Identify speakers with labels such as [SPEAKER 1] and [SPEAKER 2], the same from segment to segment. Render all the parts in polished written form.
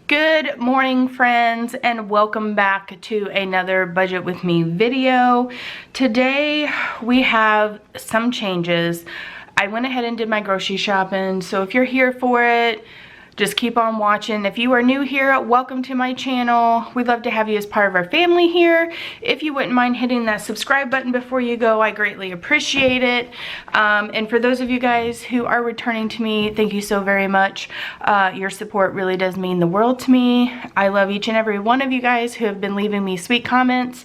[SPEAKER 1] Good morning, friends, and welcome back to another Budget With Me video. Today we have some changes. I went ahead and did my grocery shopping, so if you're here for it, just keep on watching. If you are new here, welcome to my channel. We'd love to have you as part of our family here. If you wouldn't mind hitting that subscribe button before you go, I greatly appreciate it. And for those of you guys who are returning to me, thank you so very much. Your support really does mean the world to me. I love each and every one of you guys who have been leaving me sweet comments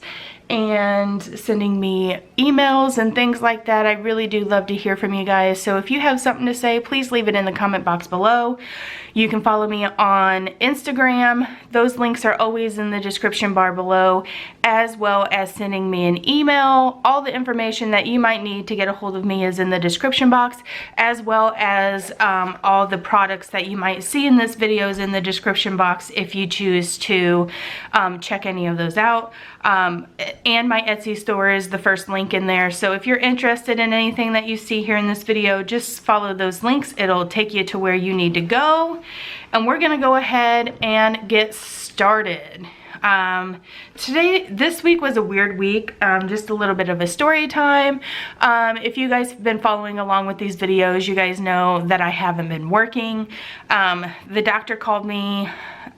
[SPEAKER 1] and sending me emails and things like that. I really do love to hear from you guys. So if you have something to say, please leave it in the comment box below. You can follow me on Instagram. Those links are always in the description bar below, as well as sending me an email. All the information that you might need to get a hold of me is in the description box, as well as all the products that you might see in this video is in the description box if you choose to check any of those out. And my Etsy store is the first link in there. So if you're interested in anything that you see here in this video, just follow those links. It'll take you to where you need to go. And we're gonna go ahead and get started. This week was a weird week, just a little bit of a story time. If you guys have been following along with these videos, you guys know that I haven't been working. The doctor called me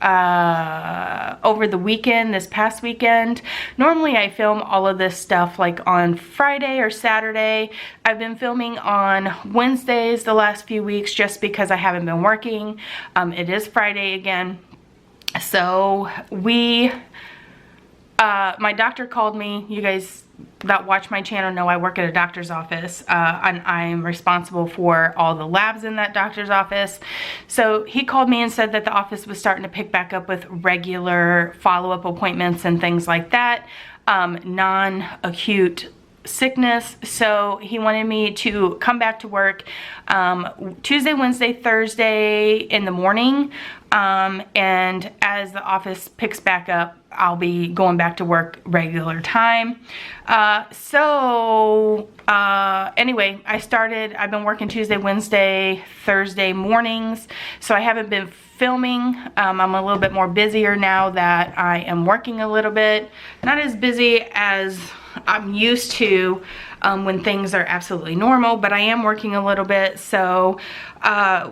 [SPEAKER 1] over the weekend, this past weekend. Normally I film all of this stuff like on Friday or Saturday. I've been filming on Wednesdays the last few weeks just because I haven't been working. It is Friday again. So my doctor called me. You guys that watch my channel know I work at a doctor's office, and I'm responsible for all the labs in that doctor's office. So he called me and said that the office was starting to pick back up with regular follow-up appointments and things like that, non-acute sickness. So he wanted me to come back to work Tuesday, Wednesday, Thursday in the morning, and as the office picks back up, I'll be going back to work regular time. Anyway, I've been working Tuesday, Wednesday, Thursday mornings, so I haven't been filming. I'm a little bit more busier now that I am working a little bit. Not as busy as I'm used to when things are absolutely normal, but I am working a little bit. So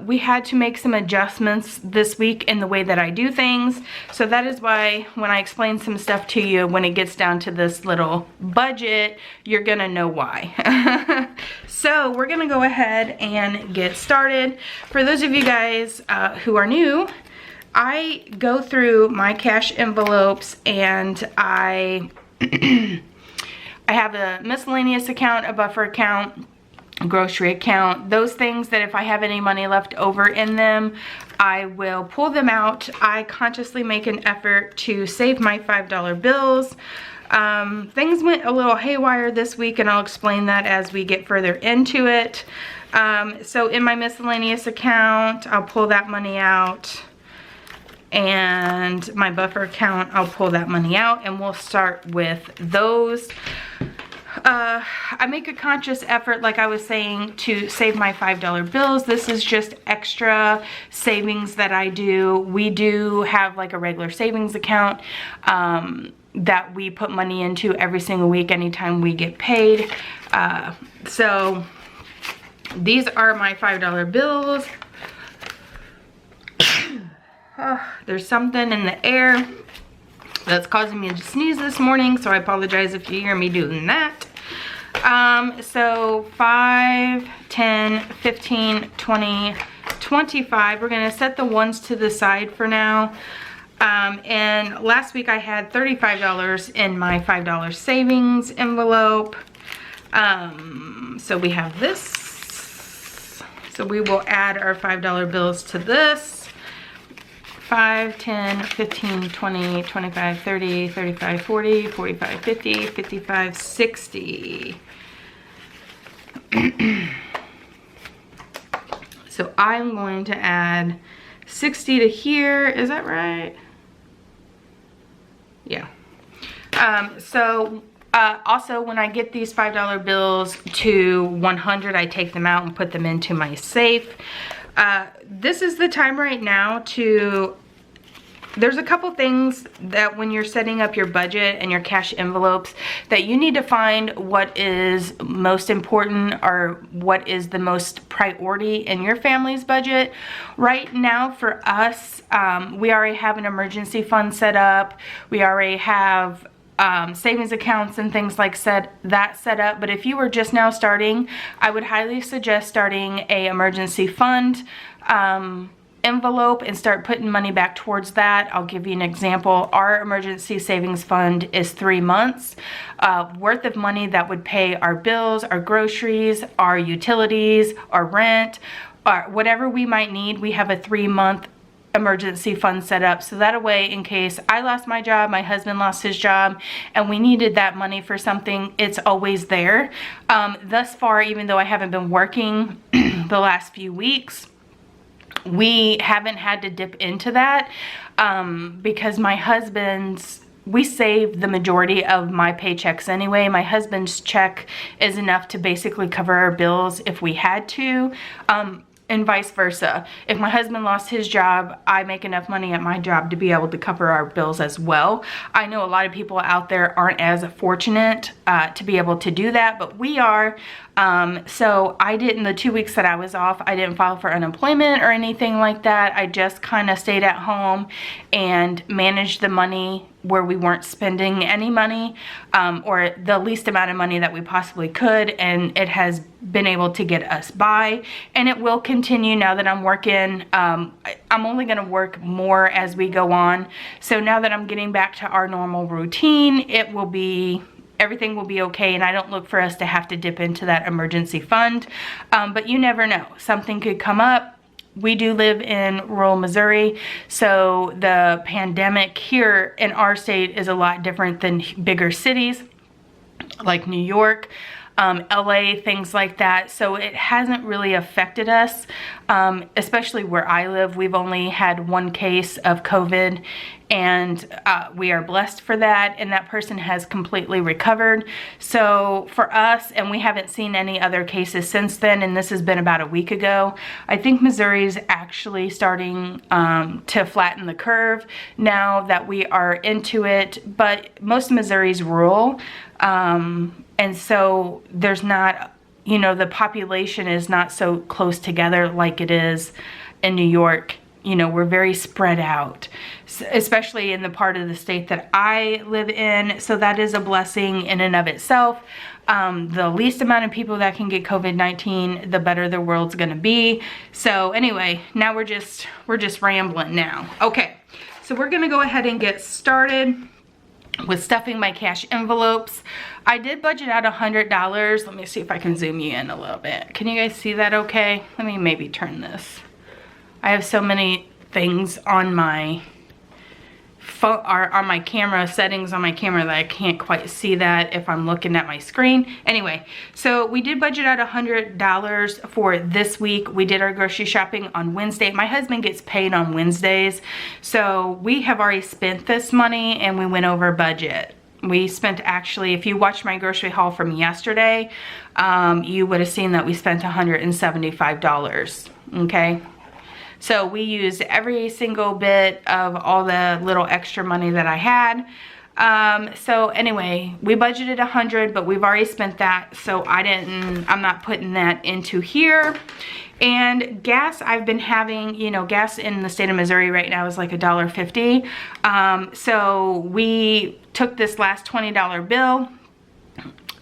[SPEAKER 1] we had to make some adjustments this week in the way that I do things. So that is why when I explain some stuff to you, when it gets down to this little budget, you're gonna know why. So we're gonna go ahead and get started. For those of you guys who are new, I go through my cash envelopes and I have a miscellaneous account, a buffer account, a grocery account, those things that if I have any money left over in them, I will pull them out. I consciously make an effort to save my $5 bills. Things went a little haywire this week, and I'll explain that as we get further into it. So in my miscellaneous account, I'll pull that money out. And my buffer account, I'll pull that money out, and we'll start with those. I make a conscious effort, like I was saying, to save my $5 bills. This is just extra savings that I do. We do have like a regular savings account that we put money into every single week anytime we get paid. So these are my $5 bills. There's something in the air that's causing me to sneeze this morning, so I apologize if you hear me doing that. So 5, 10, 15, 20, 25. We're gonna set the ones to the side for now. And last week I had $35 in my $5 savings envelope. So we have this. So we will add our $5 bills to this. 5, 10, 15, 20, 25, 30, 35, 40, 45, 50, 55, 60. So I'm going to add 60 to here. Is that right? Yeah. Also, when I get these $5 bills to 100, I take them out and put them into my safe. This is the time right now to there's a couple things that when you're setting up your budget and your cash envelopes that you need to find what is most important or what is the most priority in your family's budget. Right now for us, we already have an emergency fund set up. We already have savings accounts and things like that set up. But if you were just now starting, I would highly suggest starting a emergency fund envelope and start putting money back towards that. I'll give you an example. Our emergency savings fund is 3 months worth of money that would pay our bills, our groceries, our utilities, our rent, whatever we might need. We have a 3-month emergency fund set up, so that way in case I lost my job, my husband lost his job, and we needed that money for something, it's always there. Thus far, even though I haven't been working the last few weeks, we haven't had to dip into that because my husband's, we save the majority of my paychecks anyway. My husband's check is enough to basically cover our bills if we had to. And vice versa. If my husband lost his job, I make enough money at my job to be able to cover our bills as well. I know a lot of people out there aren't as fortunate to be able to do that, but we are. So I didn't, the 2 weeks that I was off, I didn't file for unemployment or anything like that. I just kind of stayed at home and managed the money where we weren't spending any money or the least amount of money that we possibly could, and it has been able to get us by, and it will continue now that I'm working. I'm only going to work more as we go on, so now that I'm getting back to our normal routine, it will be, everything will be okay, and I don't look for us to have to dip into that emergency fund, but you never know, something could come up. We do live in rural Missouri, so the pandemic here in our state is a lot different than bigger cities like New York, LA, things like that. So it hasn't really affected us, especially where I live. We've only had 1 case of COVID, and we are blessed for that, and that person has completely recovered. So for us, and we haven't seen any other cases since then, and this has been about a week ago. I think Missouri's actually starting to flatten the curve now that we are into it, but most of Missouri's rural, and so there's not, you know, the population is not so close together like it is in New York. You know, we're very spread out, especially in the part of the state that I live in. So that is a blessing in and of itself. The least amount of people that can get COVID-19, the better the world's gonna be. So anyway, now we're just rambling now. Okay, so we're gonna go ahead and get started with stuffing my cash envelopes. I did budget out $100. Let me see if I can zoom you in a little bit. Can you guys see that okay? Let me maybe turn this. I have so many things on my phone, or on my camera, settings on my camera, that I can't quite see that if I'm looking at my screen. Anyway, so we did budget out $100 for this week. We did our grocery shopping on Wednesday. My husband gets paid on Wednesdays, so we have already spent this money and we went over budget. We spent, actually, if you watched my grocery haul from yesterday, you would have seen that we spent $175, okay? So we used every single bit of all the little extra money that I had. So anyway, we budgeted $100, but we've already spent that, so I'm not putting that into here. And gas, I've been having, you know, gas in the state of Missouri right now is like $1.50. So we took this last $20 bill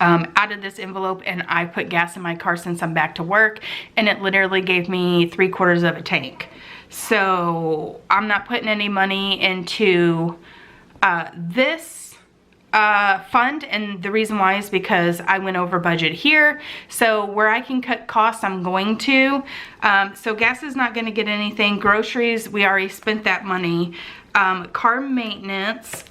[SPEAKER 1] out of this envelope, and I put gas in my car since I'm back to work, and it literally gave me 3/4 of a tank. So I'm not putting any money into this fund, and the reason why is because I went over budget here. So where I can cut costs, I'm going to. So gas is not going to get anything. Groceries, we already spent that money. Car maintenance,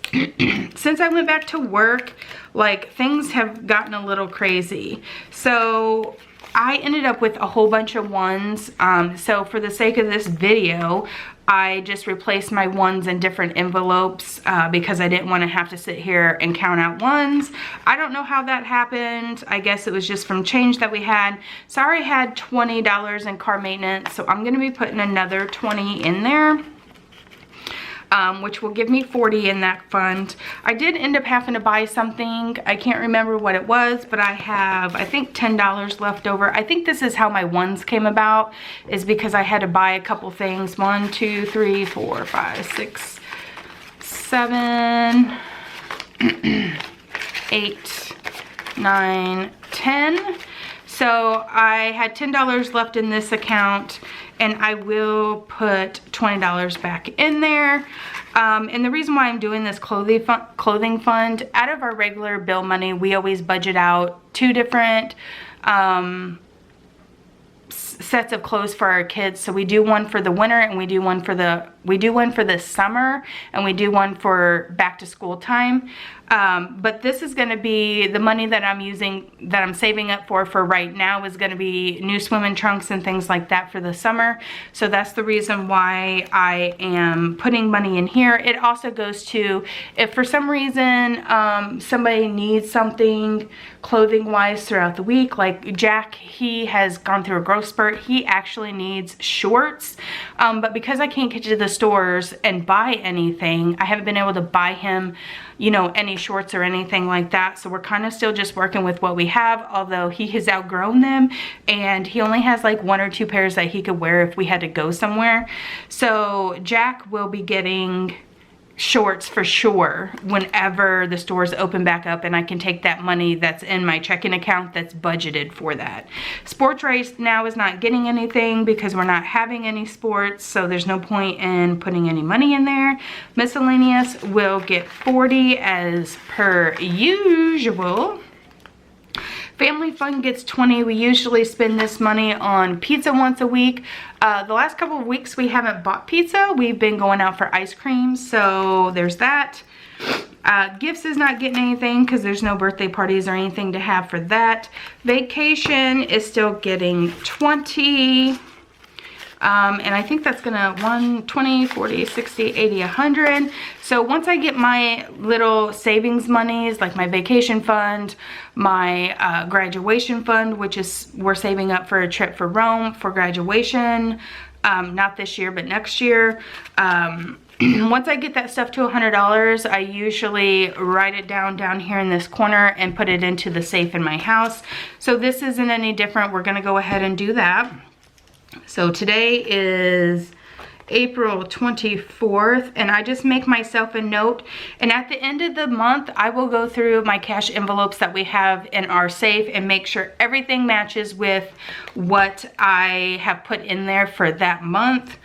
[SPEAKER 1] since I went back to work, like, things have gotten a little crazy. So I ended up with a whole bunch of ones. So for the sake of this video, I just replaced my ones in different envelopes because I didn't want to have to sit here and count out ones. I don't know how that happened. I guess it was just from change that we had. So I already had $20 in car maintenance, so I'm going to be putting another $20 in there. which will give me 40 in that fund. I did end up having to buy something. I can't remember what it was, but I have, I think, $10 left over. I think this is how my ones came about, is because I had to buy a couple things. 1, 2, 3, 4, 5, 6, 7, 8, 9, 10. So I had $10 left in this account, and I will put $20 back in there. And the reason why I'm doing this clothing fund, out of our regular bill money, we always budget out 2 different sets of clothes for our kids. So we do one for the winter, and we do one for the summer, and we do one for back to school time. But this is going to be the money that I'm saving up for right now, is going to be new swimming trunks and things like that for the summer. So that's the reason why I am putting money in here. It also goes to, if for some reason somebody needs something clothing wise throughout the week, like Jack, he has gone through a growth spurt. He actually needs shorts, but because I can't get to the stores and buy anything, I haven't been able to buy him, you know, any shorts or anything like that. So we're kind of still just working with what we have, although he has outgrown them, and he only has like 1 or 2 pairs that he could wear if we had to go somewhere. So Jack will be getting shorts for sure whenever the stores open back up, and I can take that money that's in my checking account that's budgeted for that. Sports right now is not getting anything because we're not having any sports, so there's no point in putting any money in there. Miscellaneous will get 40 as per usual. Family fund gets 20. We usually spend this money on pizza once a week. The last couple of weeks we haven't bought pizza. We've been going out for ice cream, so there's that. Gifts is not getting anything because there's no birthday parties or anything to have for that. Vacation is still getting 20. And I think that's gonna 20, 40, 60, 80, 100. So once I get my little savings monies, like my vacation fund, my graduation fund, which is, we're saving up for a trip for Rome for graduation, not this year, but next year. Once I get that stuff to $100, I usually write it down here in this corner and put it into the safe in my house. So this isn't any different. We're gonna go ahead and do that. So today is April 24th, and I just make myself a note, and at the end of the month I will go through my cash envelopes that we have in our safe and make sure everything matches with what I have put in there for that month.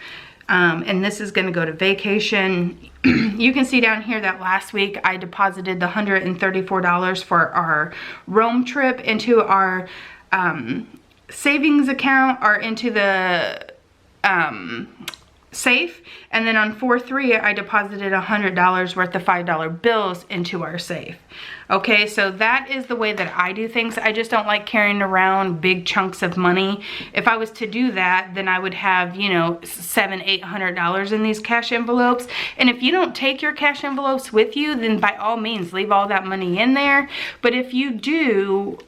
[SPEAKER 1] And this is going to go to vacation. You can see down here that last week I deposited the $134 for our Rome trip into our savings account, or into the safe, and then on 4/3 I deposited $100 worth of $5 bills into our safe. Okay, so that is the way that I do things. I just don't like carrying around big chunks of money. If I was to do that, then I would have, you know, $700, $800 in these cash envelopes. And if you don't take your cash envelopes with you, then by all means leave all that money in there. But if you do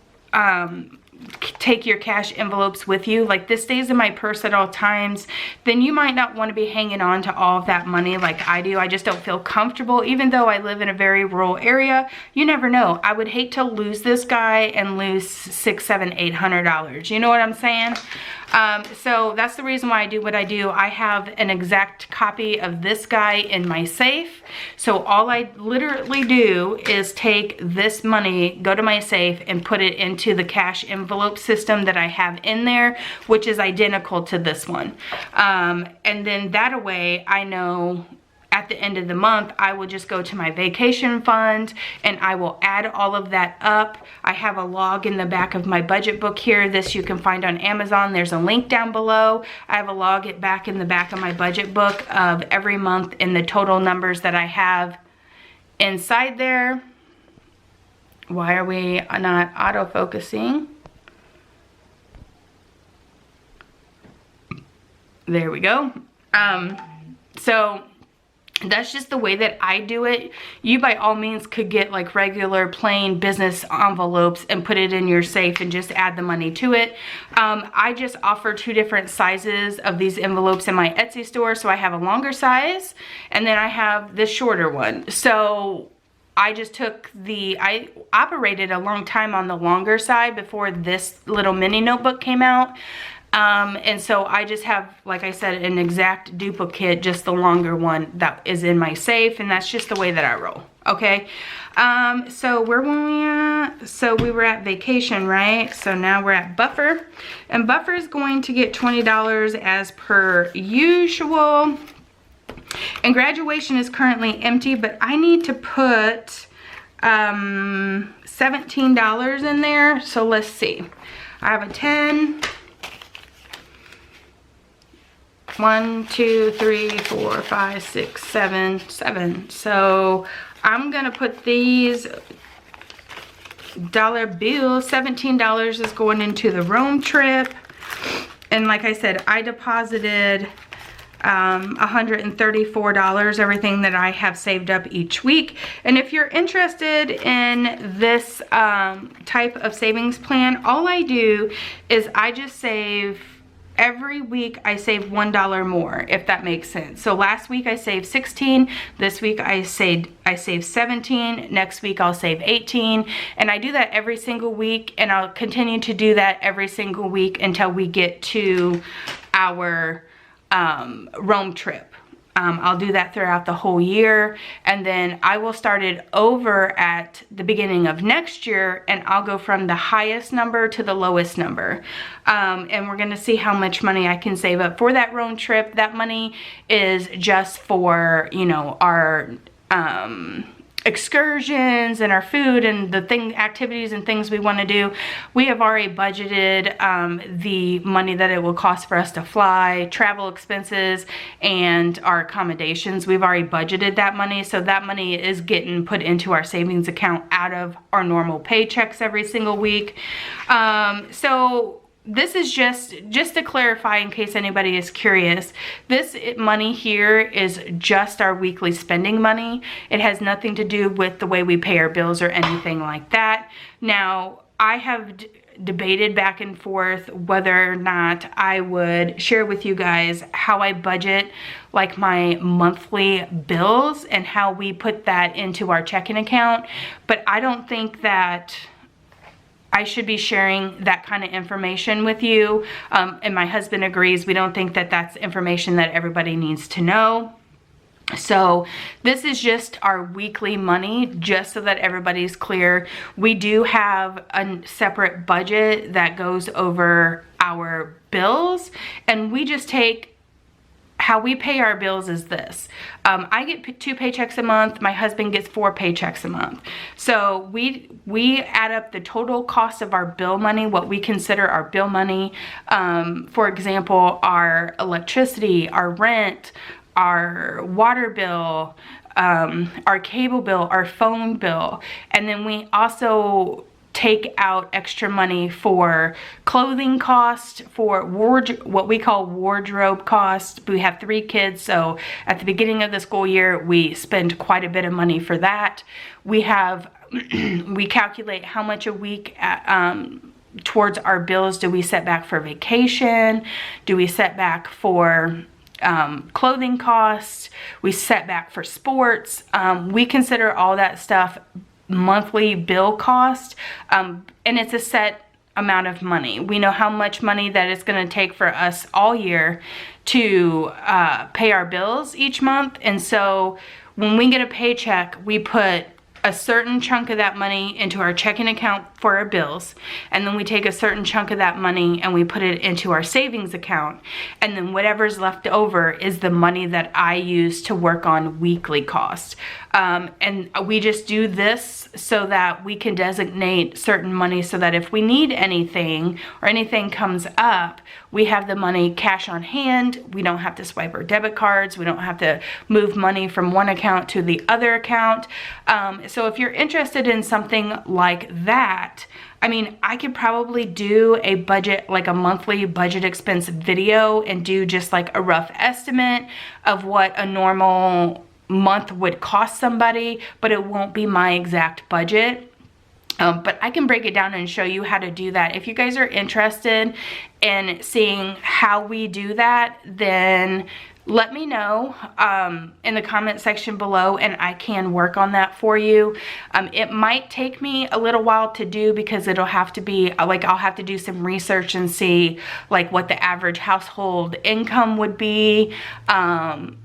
[SPEAKER 1] take your cash envelopes with you, like this stays in my purse at all times, then you might not want to be hanging on to all of that money like I do. I just don't feel comfortable, even though I live in a very rural area. You never know. I would hate to lose this guy and lose $600, $700, $800. You know what I'm saying? So that's the reason why I do what I do. I have an exact copy of this guy in my safe. So all I literally do is take this money, go to my safe, and put it into the cash envelope system that I have in there, which is identical to this one. And then that way I know at the end of the month, I will just go to my vacation fund and I will add all of that up. I have a log in the back of my budget book here. This you can find on Amazon. There's a link down below. I have a log in the back of my budget book of every month and the total numbers that I have inside there. Why are we not auto-focusing? There we go. So That's just the way that I do it. You by all means could get like regular plain business envelopes and put it in your safe and just add the money to it. I just offer 2 different sizes of these envelopes in my Etsy store. So I have a longer size and then I have this shorter one. So I just took I operated a long time on the longer side before this little mini notebook came out. And so I just have, like I said, an exact duplicate, just the longer one that is in my safe, and that's just the way that I roll, okay? So where were we at? So we were at vacation, right? So now we're at Buffer, and Buffer is going to get $20 as per usual. And graduation is currently empty, but I need to put $17 in there. So let's see. I have a 10. 1, 2, 3, 4, 5, 6, 7. So I'm gonna put these dollar bills. $17 is going into the Rome trip. And like I said, I deposited $134, everything that I have saved up each week. And if you're interested in this type of savings plan, all I do is I just save. Every week I save $1 more, if that makes sense. So last week I saved 16, this week I saved 17, next week I'll save 18, and I do that every single week, and I'll continue to do that every single week until we get to our Rome trip. I'll do that throughout the whole year, and then I will start it over at the beginning of next year, and I'll go from the highest number to the lowest number. And we're gonna see how much money I can save up for that Rome trip. That money is just for, you know, our excursions and our food and the activities and things we want to do. We have already budgeted the money that it will cost for us to fly, travel expenses, and our accommodations. We've already budgeted that money, so that money is getting put into our savings account out of our normal paychecks every single week. So this is just to clarify, in case anybody is curious, this money here is just our weekly spending money. It has nothing to do with the way we pay our bills or anything like that. Now, I have debated back and forth whether or not I would share with you guys how I budget like my monthly bills and how we put that into our checking account, but I don't think that I should be sharing that kind of information with you, and my husband agrees. We don't think that that's information that everybody needs to know. So this is just our weekly money, just so that everybody's clear. We do have a separate budget that goes over our bills, and we just take how we pay our bills is this. I get 2 paychecks a month. My husband gets 4 paychecks a month. So we add up the total cost of our bill money, what we consider our bill money. For example, our electricity, our rent, our water bill, our cable bill, our phone bill. And then we also take out extra money for clothing cost, for what we call wardrobe cost. We have 3 kids, so at the beginning of the school year, we spend quite a bit of money for that. We have, we calculate how much a week towards our bills do we set back for vacation, do we set back for clothing costs, we set back for sports. We consider all that stuff monthly bill cost, and it's a set amount of money. We know how much money that it's going to take for us all year to pay our bills each month, and so when we get a paycheck, we put a certain chunk of that money into our checking account for our bills, and then we take a certain chunk of that money and we put it into our savings account, and then whatever's left over is the money that I use to work on weekly costs. And we just do this so that we can designate certain money so that if we need anything or anything comes up, we have the money cash on hand. We don't have to swipe our debit cards. We don't have to move money from one account to the other account. So if you're interested in something like that, I mean, I could probably do a budget, like a monthly budget expense video, and do just like a rough estimate of what a normal month would cost somebody, but it won't be my exact budget. But I can break it down and show you how to do that. If you guys are interested in seeing how we do that, then let me know in the comment section below, and I can work on that for you. It might take me a little while to do because it'll have to be like, I'll have to do some research and see like what the average household income would be. And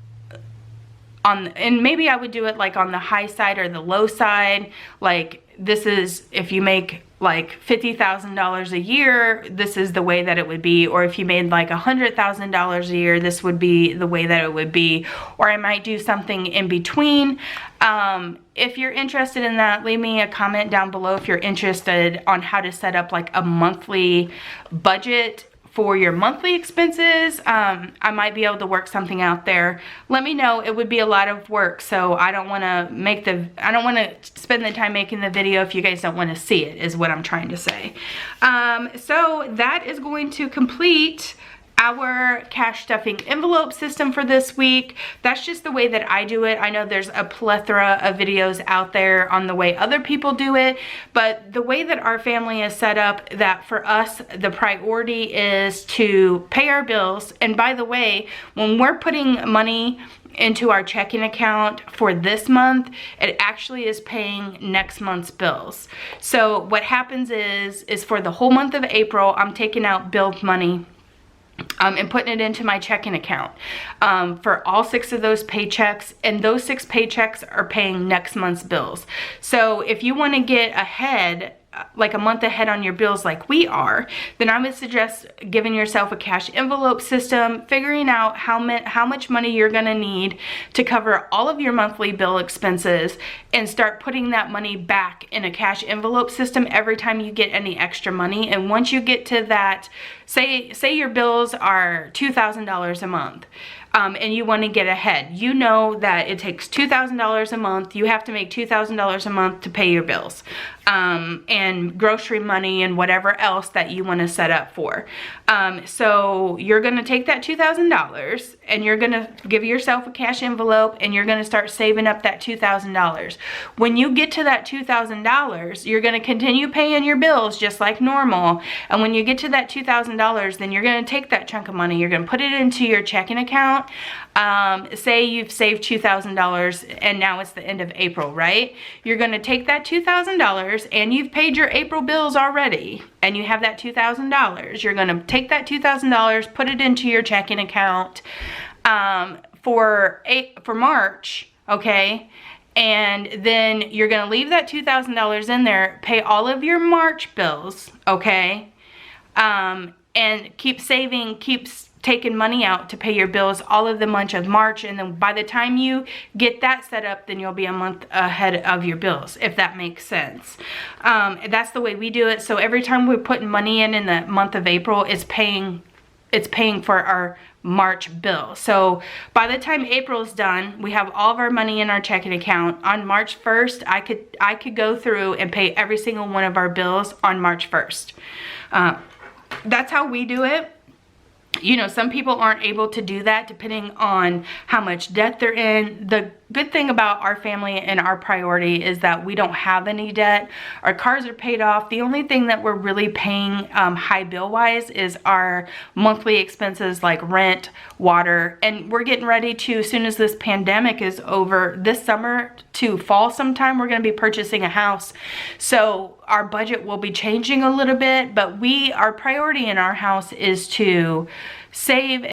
[SPEAKER 1] maybe I would do it like on the high side or the low side. Like, this is, if you make like $50,000 a year, this is the way that it would be. Or if you made like $100,000 a year, this would be the way that it would be. Or I might do something in between. If you're interested in that, leave me a comment down below if you're interested on how to set up like a monthly budget for your monthly expenses. I might be able to work something out there. Let me know. It would be a lot of work, so I don't want to spend the time making the video if you guys don't want to see it, is what I'm trying to say. So that is going to complete our cash stuffing envelope system for this week. That's just the way that I do it. I know there's a plethora of videos out there on the way other people do it, but the way that our family is set up, that for us, the priority is to pay our bills. And by the way, when we're putting money into our checking account for this month, it actually is paying next month's bills. So what happens is for the whole month of April, I'm taking out bill money and putting it into my checking account for all 6 of those paychecks, and those 6 paychecks are paying next month's bills. So if you want to get ahead, like a month ahead on your bills like we are, then I would suggest giving yourself a cash envelope system, figuring out how much money you're going to need to cover all of your monthly bill expenses, and start putting that money back in a cash envelope system every time you get any extra money. And once you get to that, say your bills are $2,000 a month, and you want to get ahead, you know that it takes $2,000 a month. You have to make $2,000 a month to pay your bills, and grocery money and whatever else that you want to set up for. So you're going to take that $2,000 and you're going to give yourself a cash envelope, and you're going to start saving up that $2,000. When you get to that $2,000, you're going to continue paying your bills just like normal. And when you get to that $2,000, then you're going to take that chunk of money, you're going to put it into your checking account. Say you've saved $2,000 and now it's the end of April, right? You're going to take that $2,000 and you've paid your April bills already, and you have that $2,000. You're going to take that $2,000, put it into your checking account for March, okay? And then you're going to leave that $2,000 in there, pay all of your March bills, okay? And keep saving, taking money out to pay your bills all of the month of March. And then by the time you get that set up, then you'll be a month ahead of your bills, if that makes sense. That's the way we do it. So every time we're putting money in the month of April, it's paying for our March bill. So by the time April's done, we have all of our money in our checking account. On March 1st, I could go through and pay every single one of our bills on March 1st. That's how we do it. You know, some people aren't able to do that depending on how much debt they're in. The good thing about our family and our priority is that we don't have any debt. Our cars are paid off. The only thing that we're really paying high bill wise is our monthly expenses like rent, water, and we're getting ready to, as soon as this pandemic is over, this summer to fall sometime, we're going to be purchasing a house. So our budget will be changing a little bit, but our priority in our house is to save